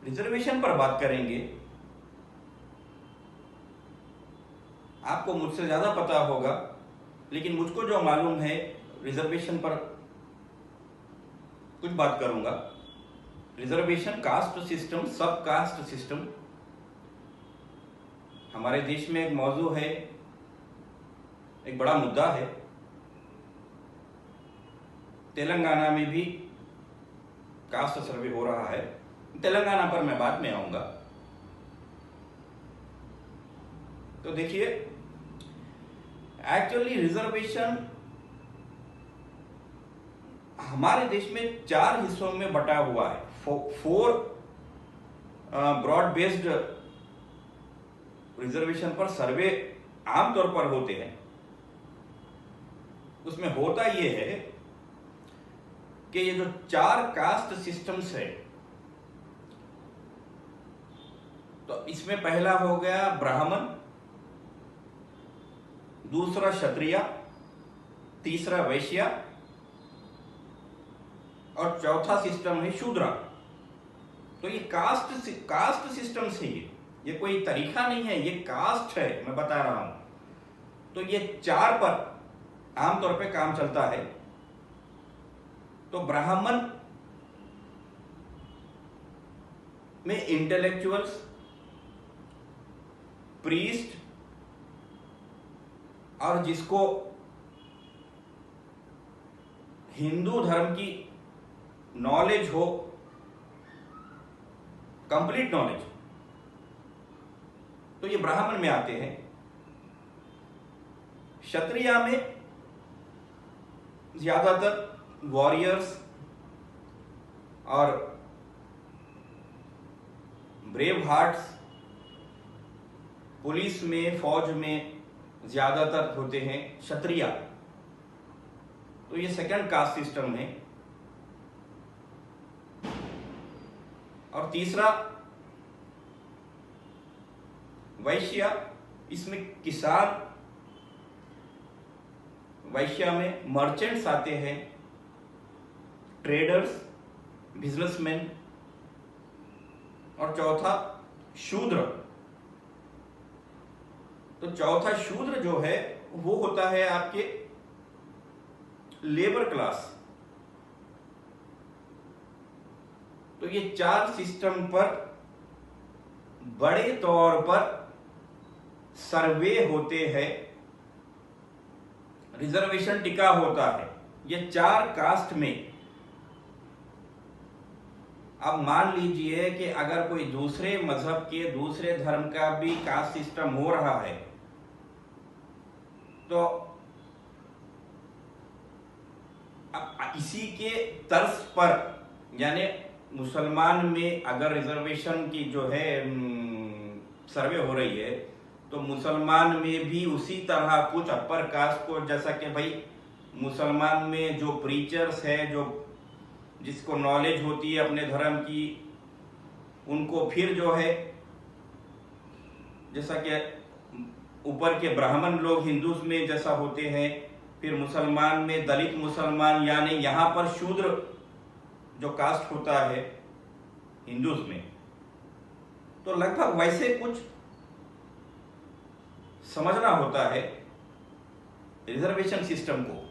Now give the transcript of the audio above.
Reservation पर बात करेंगे। आपको मुझसे ज्यादा पता होगा, लेकिन मुझको जो मालूम है रिजर्वेशन पर कुछ बात करूंगा। रिजर्वेशन कास्ट सिस्टम, सब कास्ट सिस्टम हमारे देश में एक मौजू है, एक बड़ा मुद्दा है। तेलंगाना में भी कास्ट सर्वे हो रहा है। तेलंगाना पर मैं बाद में आऊंगा। तो देखिए, एक्चुअली रिजर्वेशन हमारे देश में 4 हिस्सों में बटा हुआ है। 4 ब्रॉड बेस्ड रिजर्वेशन पर सर्वे आमतौर पर होते हैं। उसमें होता यह है कि ये जो 4 कास्ट सिस्टम्स है, तो इसमें पहला हो गया ब्राह्मण, दूसरा क्षत्रिय, तीसरा वैश्य और चौथा सिस्टम है शूद्र। तो ये कास्ट सिस्टम से ये कोई तरीका नहीं है, ये कास्ट है, मैं बता रहा हूं। तो ये 4 पर आमतौर पे काम चलता है। तो ब्राह्मण में इंटेलेक्चुअल्स, प्रीस्ट और जिसको हिंदू धर्म की नॉलेज हो, कंप्लीट नॉलेज, तो ये ब्राह्मण में आते हैं। क्षत्रिय में ज्यादातर वॉरियर्स और ब्रेव हार्ट्स, पुलिस में, फौज में ज्यादातर होते हैं क्षत्रिय। तो ये सेकंड कास्ट सिस्टम है। और तीसरा वैश्य, इसमें किसान, वैश्य में मर्चेंट्स आते हैं, ट्रेडर्स, बिजनेसमैन। और चौथा शूद्र। तो चौथा शूद्र जो है वो होता है आपके लेबर क्लास। तो ये 4 सिस्टम पर बड़े तौर पर सर्वे होते हैं, रिजर्वेशन टिका होता है ये 4 कास्ट में। अब मान लीजिए कि अगर कोई दूसरे मजहब के, दूसरे धर्म का भी कास्ट सिस्टम हो रहा है, तो इसी के तर्ज पर, यानी मुसलमान में अगर रिजर्वेशन की जो है सर्वे हो रही है, तो मुसलमान में भी उसी तरह कुछ अपर कास्ट को, जैसा कि भाई मुसलमान में जो प्रीचर्स है, जो जिसको नॉलेज होती है अपने धर्म की, उनको फिर जो है, जैसा कि ऊपर के ब्राह्मण लोग हिंदूज में जैसा होते हैं, फिर मुसलमान में दलित मुसलमान, यानी यहां पर शूद्र जो कास्ट होता है हिंदूज में, तो लगभग वैसे कुछ समझना होता है रिजर्वेशन सिस्टम को।